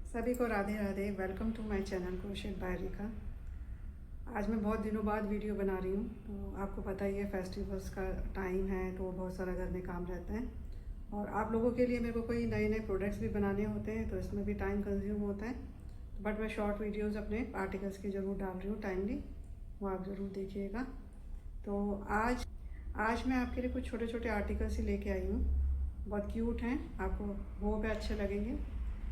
सभी को Radhe Radhe. Welcome to my channel crochet by Rekha. आज मैं बहुत दिनों बाद वीडियो बना रही हूँ। तो आपको पता ही है फेस्टिवल्स का टाइम है, तो बहुत सारा घर में काम रहता है और आप लोगों के लिए मेरे को कोई नए नए प्रोडक्ट्स भी बनाने होते हैं, तो इसमें भी टाइम कंज्यूम होता है। बट मैं शॉर्ट वीडियोज़ अपने आर्टिकल्स की ज़रूर डाल रही हूँ टाइमली, वो आप ज़रूर देखिएगा। तो आज मैं आपके लिए कुछ छोटे छोटे आर्टिकल्स ही लेके आई हूँ। बहुत क्यूट हैं, आपको वो भी अच्छे लगेंगे।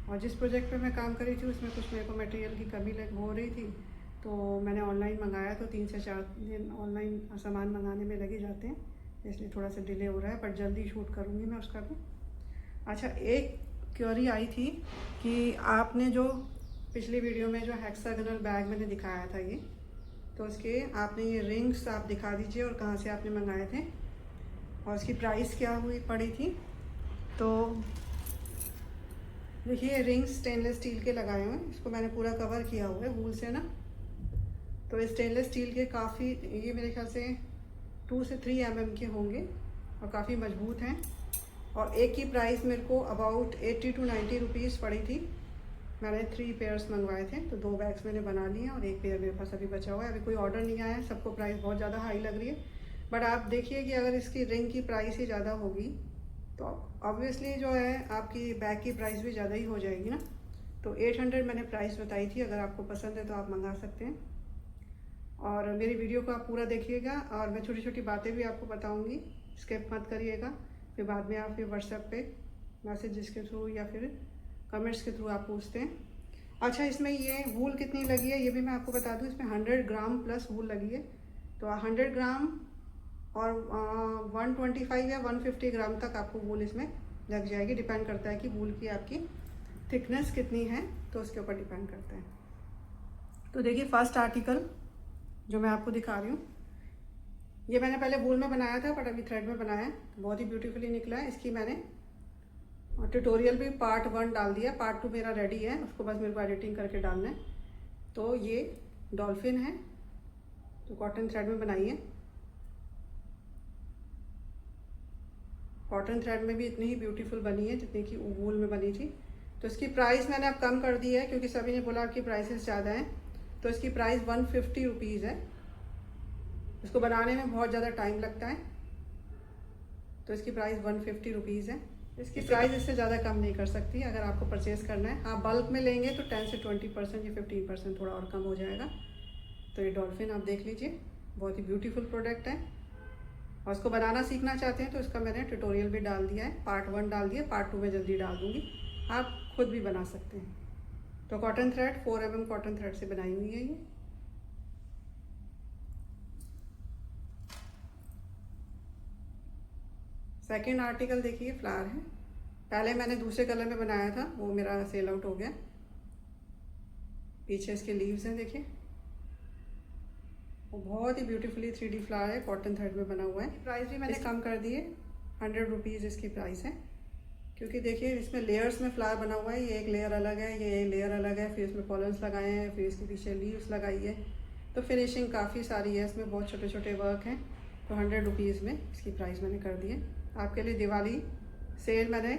और जिस प्रोजेक्ट पे मैं काम कर रही थी उसमें कुछ मेरे को मटेरियल की कमी हो रही थी, तो मैंने ऑनलाइन मंगाया। तो 3 से 4 दिन ऑनलाइन सामान मंगाने में लगे जाते हैं, इसलिए थोड़ा सा डिले हो रहा है, पर जल्दी शूट करूँगी मैं उसका भी। अच्छा, एक क्वेरी आई थी कि आपने जो पिछली वीडियो में जो हेक्सागोनल बैग मैंने दिखाया था ये, तो उसके आपने ये रिंग्स आप दिखा दीजिए और कहाँ से आपने मंगाए थे और उसकी प्राइस क्या हुई पड़ी थी। तो देखिए, रिंग्स स्टेनलेस स्टील के लगाए हुए हैं, इसको मैंने पूरा कवर किया हुआ है वूल से ना। तो स्टेनलेस स्टील के काफ़ी, ये मेरे ख्याल से 2 से 3 mm के होंगे और काफ़ी मजबूत हैं। और एक की प्राइस मेरे को अबाउट 80 to 90 रुपीज़ पड़ी थी। मैंने 3 पेयर्स मंगवाए थे, तो 2 बैग्स मैंने बना लिए हैं और एक पेयर मेरे पास अभी बचा हुआ है। अभी कोई ऑर्डर नहीं आया है, सबको प्राइस बहुत ज़्यादा हाई लग रही है। बट आप देखिए कि अगर इसकी रिंग की प्राइस ही ज़्यादा होगी तो ऑब्वियसली जो है आपकी बैग की प्राइस भी ज़्यादा ही हो जाएगी ना। तो 800 मैंने प्राइस बताई थी। अगर आपको पसंद है तो आप मंगा सकते हैं और मेरी वीडियो को आप पूरा देखिएगा और मैं छोटी छोटी बातें भी आपको बताऊंगी, स्किप मत करिएगा। फिर बाद में आप फिर व्हाट्सएप पे मैसेजेस के थ्रू या फिर कमेंट्स के थ्रू आप पूछते हैं। अच्छा, इसमें ये वूल कितनी लगी है ये भी मैं आपको बता दूं। इसमें 100 ग्राम प्लस वूल लगी है। तो 100 ग्राम और 125 या 150 ग्राम तक आपको वूल इसमें लग जाएगी। डिपेंड करता है कि वूल की आपकी थिकनेस कितनी है, तो उसके ऊपर डिपेंड करता है। तो देखिए, फर्स्ट आर्टिकल जो मैं आपको दिखा रही हूँ, ये मैंने पहले वूल में बनाया था बट अभी थ्रेड में बनाया है। बहुत ही ब्यूटीफुली निकला है। इसकी मैंने ट्यूटोरियल भी पार्ट 1 डाल दिया, पार्ट 2 मेरा रेडी है, उसको बस मेरे को एडिटिंग करके डालना है। तो ये डॉल्फिन है, तो कॉटन थ्रेड में बनाई है। कॉटन थ्रेड में भी इतनी ही ब्यूटीफुल बनी है जितनी कि वूल में बनी थी। तो इसकी प्राइस मैंने अब कम कर दी है क्योंकि सभी ने बोला कि प्राइसेस ज़्यादा हैं। तो इसकी प्राइस 150 रुपीज़ है। इसको बनाने में बहुत ज़्यादा टाइम लगता है, तो इसकी प्राइस 150 रुपीज़ है। इसकी प्राइस इससे ज़्यादा कम नहीं कर सकती। अगर आपको परचेज़ करना है, आप बल्क में लेंगे तो 10 से 20% या 15% थोड़ा और कम हो जाएगा। तो ये डॉल्फिन आप देख लीजिए, बहुत ही ब्यूटीफुल प्रोडक्ट है। और इसको बनाना सीखना चाहते हैं तो इसका मैंने ट्यूटोरियल भी डाल दिया है, पार्ट 1 डाल दिया, पार्ट 2 में जल्दी डाल दूँगी, आप खुद भी बना सकते हैं। तो cotton thread 4 mm cotton thread से बनाई हुई है ये। सेकेंड आर्टिकल देखिए, फ्लावर है। पहले मैंने दूसरे कलर में बनाया था, वो मेरा सेल आउट हो गया। पीछे इसके लीव्स हैं, देखिए, वो बहुत ही ब्यूटीफुली 3D फ्लावर है, कॉटन थ्रेड में बना हुआ है। प्राइस भी मैंने कम कर दी है, 100 रुपीज़ इसकी प्राइस है। क्योंकि देखिए इसमें लेयर्स में फ्लावर बना हुआ है, ये एक लेयर अलग है, ये एक लेयर अलग है, फिर इसमें पॉलन्स लगाए हैं, फिर इसके पीछे लीव्स लगाई है। तो फिनिशिंग काफ़ी सारी है इसमें, बहुत छोटे छोटे वर्क हैं। तो 100 रुपीज़ में इसकी प्राइस मैंने कर दी है। आपके लिए दिवाली सेल मैंने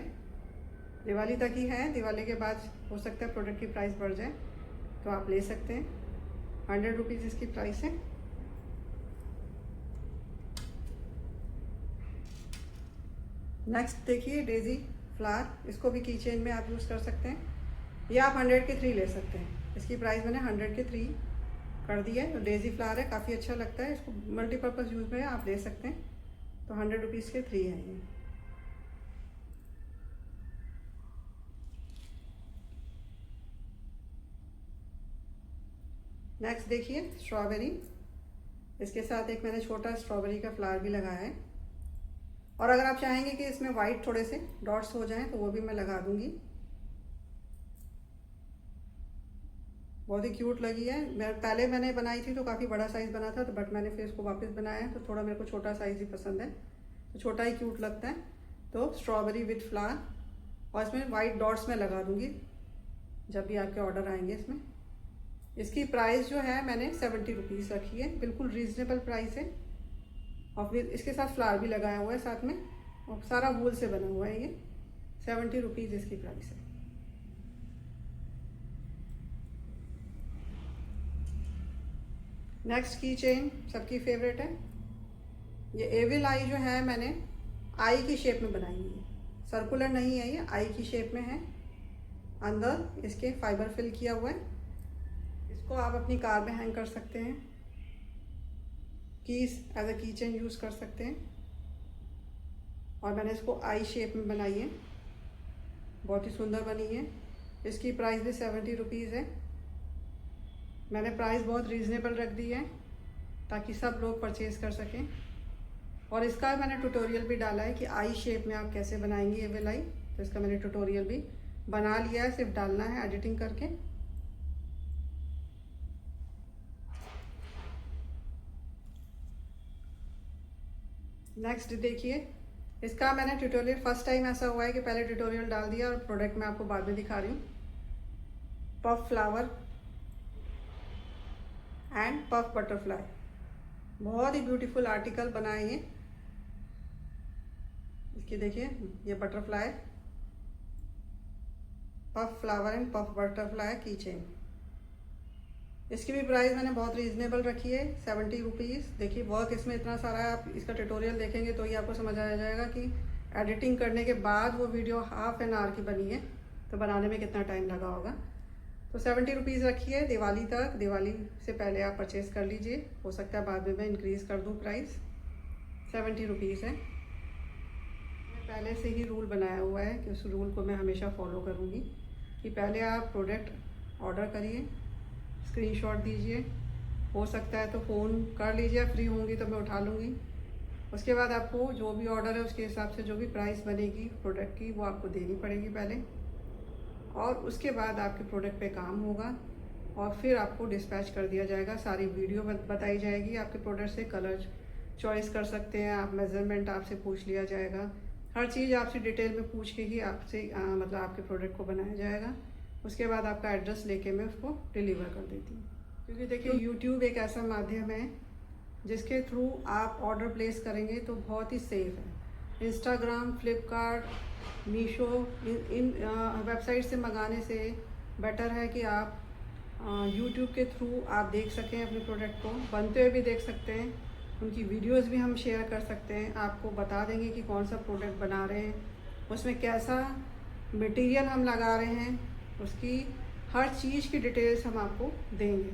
दिवाली तक ही है, दिवाली के बाद हो सकता है प्रोडक्ट की प्राइस बढ़ जाए, तो आप ले सकते हैं। 100 रुपीज़ इसकी प्राइस है। नेक्स्ट देखिए, डेजी फ्लावर, इसको भी की चेन में आप यूज़ कर सकते हैं, या आप 100 के 3 ले सकते हैं। इसकी प्राइस मैंने 100 के 3 कर दी है। तो डेजी फ्लावर है, काफ़ी अच्छा लगता है, इसको मल्टीपर्पज़ यूज़ में आप ले सकते हैं। तो 100 रुपीज़ के 3 हैं ये। नेक्स्ट देखिए, स्ट्रॉबेरी, इसके साथ एक मैंने छोटा स्ट्रॉबेरी का फ्लावर भी लगाया है। और अगर आप चाहेंगे कि इसमें वाइट थोड़े से डॉट्स हो जाएं तो वो भी मैं लगा दूंगी। बहुत ही क्यूट लगी है। पहले मैंने बनाई थी तो काफ़ी बड़ा साइज़ बना था, तो बट मैंने फिर इसको वापस बनाया है, तो थोड़ा मेरे को छोटा साइज़ ही पसंद है, तो छोटा ही क्यूट लगता है। तो स्ट्रॉबेरी विथ फ्लावर, और इसमें वाइट डॉट्स में लगा दूंगी जब भी आपके ऑर्डर आएंगे इसमें। इसकी प्राइस जो है मैंने 70 रुपीज़ रखी है, बिल्कुल रीज़नेबल प्राइस है। और फिर इसके साथ फ्लावर भी लगाया हुआ है साथ में, और सारा वूल से बना हुआ है ये। 70 रुपीज़ इसकी प्राइस है। नेक्स्ट की चेन सबकी फेवरेट है। ये एविल आई जो है मैंने आई की शेप में बनाई है, सर्कुलर नहीं है, ये आई की शेप में है। अंदर इसके फाइबर फिल किया हुआ है। इसको आप अपनी कार में हैंग कर सकते हैं, कीज एज अ की चेन यूज़ कर सकते हैं। और मैंने इसको आई शेप में बनाई है, बहुत ही सुंदर बनी है। इसकी प्राइस भी 70 रुपीज़ है। मैंने प्राइस बहुत रीज़नेबल रख दी है ताकि सब लोग परचेज़ कर सकें। और इसका मैंने ट्यूटोरियल भी डाला है कि आई शेप में आप कैसे बनाएंगे एविल आई, तो इसका मैंने ट्यूटोरियल भी बना लिया है, सिर्फ डालना है एडिटिंग करके। नेक्स्ट देखिए, इसका मैंने ट्यूटोरियल फर्स्ट टाइम ऐसा हुआ है कि पहले ट्यूटोरियल डाल दिया और प्रोडक्ट मैं आपको बाद में दिखा रही हूँ। Puff flower and puff butterfly, बहुत ही ब्यूटीफुल आर्टिकल बनाए हैं। इसकी देखिए, ये butterfly, puff flower and puff butterfly की चेन। इसकी भी प्राइस मैंने बहुत रीज़नेबल रखी है, 70 रुपीज़। देखिए वर्क इसमें इतना सारा है, आप इसका ट्यूटोरियल देखेंगे तो ये आपको समझ आ जाएगा कि एडिटिंग करने के बाद वो वीडियो हाफ एन आवर की बनी है, तो बनाने में कितना टाइम लगा होगा। तो 70 रुपीज़ रखी है दिवाली तक। दिवाली से पहले आप परचेज़ कर लीजिए, हो सकता है बाद में मैं इंक्रीज़ कर दूँ प्राइस। 70 रुपीज़ है। मैंने पहले से ही रूल बनाया हुआ है कि उस रूल को मैं हमेशा फॉलो करूँगी कि पहले आप प्रोडक्ट ऑर्डर करिए, स्क्रीनशॉट दीजिए, हो सकता है तो फ़ोन कर लीजिए, फ्री होंगी तो मैं उठा लूँगी। उसके बाद आपको जो भी ऑर्डर है उसके हिसाब से जो भी प्राइस बनेगी प्रोडक्ट की वो आपको देनी पड़ेगी पहले, और उसके बाद आपके प्रोडक्ट पे काम होगा और फिर आपको डिस्पैच कर दिया जाएगा। सारी वीडियो बताई जाएगी आपके प्रोडक्ट से, कलर चॉइस कर सकते हैं आप, मेज़रमेंट आपसे पूछ लिया जाएगा, हर चीज़ आपसे डिटेल में पूछ के ही आपसे मतलब आपके प्रोडक्ट को बनाया जाएगा। उसके बाद आपका एड्रेस लेके मैं उसको डिलीवर कर देती हूँ। क्योंकि देखिए यूट्यूब एक ऐसा माध्यम है जिसके थ्रू आप ऑर्डर प्लेस करेंगे तो बहुत ही सेफ़ है। इंस्टाग्राम, फ्लिपकार्ट, मीशो, इन वेबसाइट से मंगाने से बेटर है कि आप यूट्यूब के थ्रू आप देख सकें अपने प्रोडक्ट को, बनते हुए भी देख सकते हैं, उनकी वीडियोस भी हम शेयर कर सकते हैं। आपको बता देंगे कि कौन सा प्रोडक्ट बना रहे हैं, उसमें कैसा मटेरियल हम लगा रहे हैं, उसकी हर चीज़ की डिटेल्स हम आपको देंगे।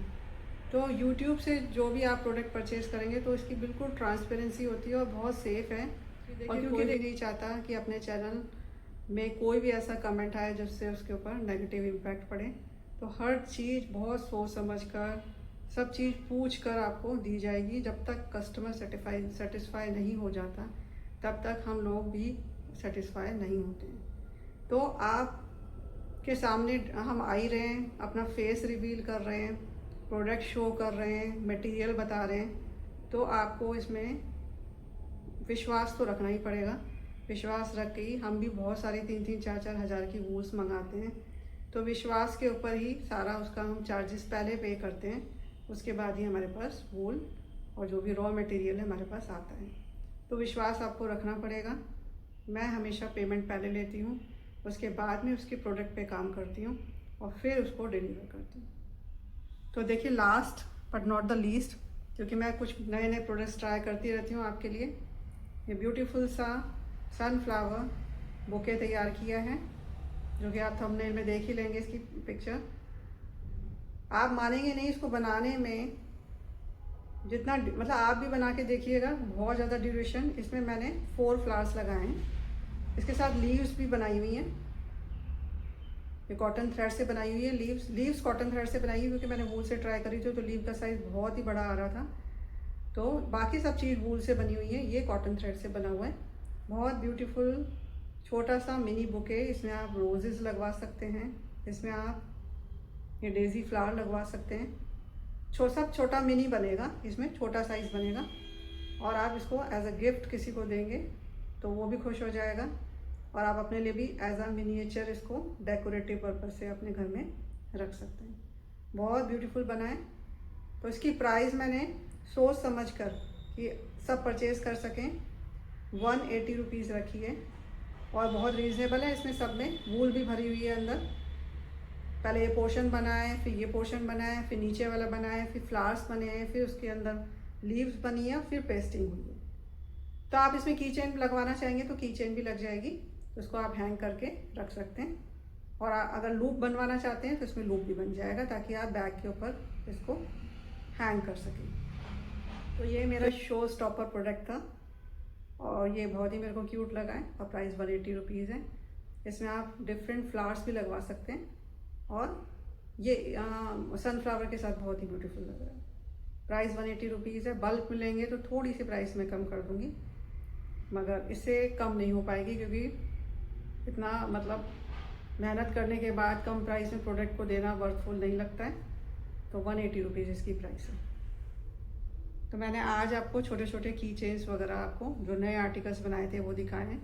तो यूट्यूब से जो भी आप प्रोडक्ट परचेज़ करेंगे तो इसकी बिल्कुल ट्रांसपेरेंसी होती है और बहुत सेफ़ है। और क्योंकि कोई भी नहीं चाहता कि अपने चैनल में कोई भी ऐसा कमेंट आए जिससे उसके ऊपर नेगेटिव इम्पैक्ट पड़े, तो हर चीज़ बहुत सोच समझ कर, सब चीज़ पूछ कर आपको दी जाएगी। जब तक कस्टमर सेटिस्फाई नहीं हो जाता तब तक हम लोग भी सेटिस्फाई नहीं होते हैं। तो आप के सामने हम आ ही रहे हैं, अपना फेस रिवील कर रहे हैं, प्रोडक्ट शो कर रहे हैं, मटेरियल बता रहे हैं, तो आपको इसमें विश्वास तो रखना ही पड़ेगा। विश्वास रख के ही हम भी बहुत सारी 3-4 हज़ार की वूल्स मंगाते हैं, तो विश्वास के ऊपर ही सारा उसका हम चार्जेस पहले पे करते हैं, उसके बाद ही हमारे पास वूल और जो भी रॉ मटेरियल है हमारे पास आता है। तो विश्वास आपको रखना पड़ेगा। मैं हमेशा पेमेंट पहले लेती हूँ, उसके बाद में उसके प्रोडक्ट पे काम करती हूँ और फिर उसको डिलीवर करती हूँ। तो देखिए last but not the least, क्योंकि मैं कुछ नए नए प्रोडक्ट्स ट्राई करती रहती हूँ आपके लिए, ये ब्यूटीफुल सा सनफ्लावर बुके तैयार किया है, जो कि आप थंबनेल में देख ही लेंगे इसकी पिक्चर। आप मानेंगे नहीं, इसको बनाने में जितना मतलब आप भी बना के देखिएगा, बहुत ज़्यादा ड्यूरेशन। इसमें मैंने 4 फ्लावर्स लगाए हैं, इसके साथ लीव्स भी बनाई हुई हैं। ये कॉटन थ्रेड से बनाई हुई है, लीव्स कॉटन थ्रेड से बनाई हुई, क्योंकि मैंने वूल से ट्राई करी थी तो लीव का साइज़ बहुत ही बड़ा आ रहा था। तो बाकी सब चीज़ वूल से बनी हुई है, ये कॉटन थ्रेड से बना हुआ है। बहुत ब्यूटीफुल छोटा सा मिनी बुके, इसमें आप रोजेज़ लगवा सकते हैं, इसमें आप ये डेज़ी फ्लावर लगवा सकते हैं। सब छोटा मिनी बनेगा, इसमें छोटा साइज़ बनेगा, और आप इसको एज अ गिफ्ट किसी को देंगे तो वो भी खुश हो जाएगा, और आप अपने लिए भी एज अ मिनिएचर इसको डेकोरेटिव पर्पज से अपने घर में रख सकते हैं। बहुत ब्यूटीफुल बना है। तो इसकी प्राइस मैंने सोच समझ कर कि सब परचेज़ कर सकें 180 रुपीज़ रखी है, और बहुत रीज़नेबल है। इसमें सब में वूल भी भरी हुई है अंदर। पहले ये पोर्शन बनाए, फिर ये पोर्शन बनाए, फिर नीचे वाला बनाए, फिर फ्लावर्स बने हैं, फिर उसके अंदर लीव्स बनी है, फिर पेस्टिंग हुई है। तो आप इसमें की चेन लगवाना चाहेंगे तो की चेन भी लग जाएगी, तो उसको आप हैंग करके रख सकते हैं। और अगर लूप बनवाना चाहते हैं तो इसमें लूप भी बन जाएगा, ताकि आप बैग के ऊपर इसको हैंग कर सकें। तो ये मेरा शो स्टॉपर प्रोडक्ट था और ये बहुत ही मेरे को क्यूट लगा है और प्राइस 180 रुपीज़ है। इसमें आप डिफरेंट फ्लावर्स भी लगवा सकते हैं और ये सनफ्लावर के साथ बहुत ही ब्यूटीफुल लग रहा है। प्राइस 180 रुपीज़ है। बल्क में लेंगे तो थोड़ी सी प्राइस में कम कर दूँगी, मगर इससे कम नहीं हो पाएगी, क्योंकि इतना मतलब मेहनत करने के बाद कम प्राइस में प्रोडक्ट को देना वर्थफुल नहीं लगता है। तो 180 रुपीज़ इसकी प्राइस है। तो मैंने आज आपको छोटे छोटे की चेन्स वगैरह आपको जो नए आर्टिकल्स बनाए थे वो दिखाए हैं।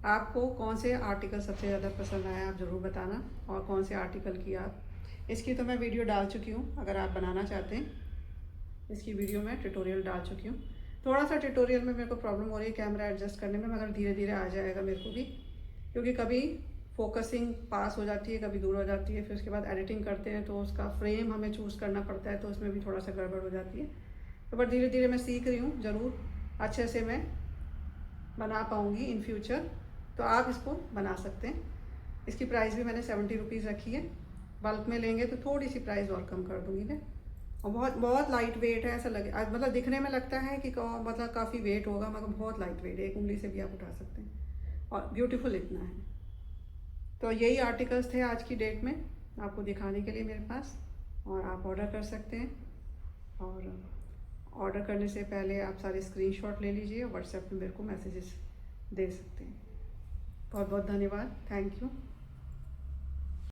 आपको कौन से आर्टिकल सबसे ज़्यादा पसंद आया आप ज़रूर बताना, और कौन से आर्टिकल की आप इसकी तो मैं वीडियो डाल चुकी हूँ। अगर आप बनाना चाहते हैं इसकी वीडियो में ट्यूटोरियल डाल चुकी हूँ। थोड़ा सा ट्यूटोरियल में मेरे को प्रॉब्लम हो रही है कैमरा एडजस्ट करने में, मगर धीरे धीरे आ जाएगा मेरे को भी, क्योंकि कभी फोकसिंग पास हो जाती है, कभी दूर हो जाती है, फिर उसके बाद एडिटिंग करते हैं तो उसका फ्रेम हमें चूज़ करना पड़ता है, तो उसमें भी थोड़ा सा गड़बड़ हो जाती है। तो बट धीरे धीरे मैं सीख रही हूँ, ज़रूर अच्छे से मैं बना पाऊँगी इन फ्यूचर। तो आप इसको बना सकते हैं। इसकी प्राइस भी मैंने 70 रुपीज़ रखी है। बल्क में लेंगे तो थोड़ी सी प्राइस और कम कर दूँगी मैं। और बहुत बहुत लाइट वेट है, ऐसा लगे मतलब दिखने में लगता है कि मतलब काफ़ी वेट होगा, मगर बहुत लाइट वेट है, एक उंगली से भी आप उठा सकते हैं और ब्यूटीफुल इतना है। तो यही आर्टिकल्स थे आज की डेट में आपको दिखाने के लिए मेरे पास, और आप ऑर्डर कर सकते हैं। और ऑर्डर करने से पहले आप सारे स्क्रीनशॉट ले लीजिए, व्हाट्सएप पे मेरे को मैसेजेस दे सकते हैं। बहुत बहुत धन्यवाद, थैंक यू।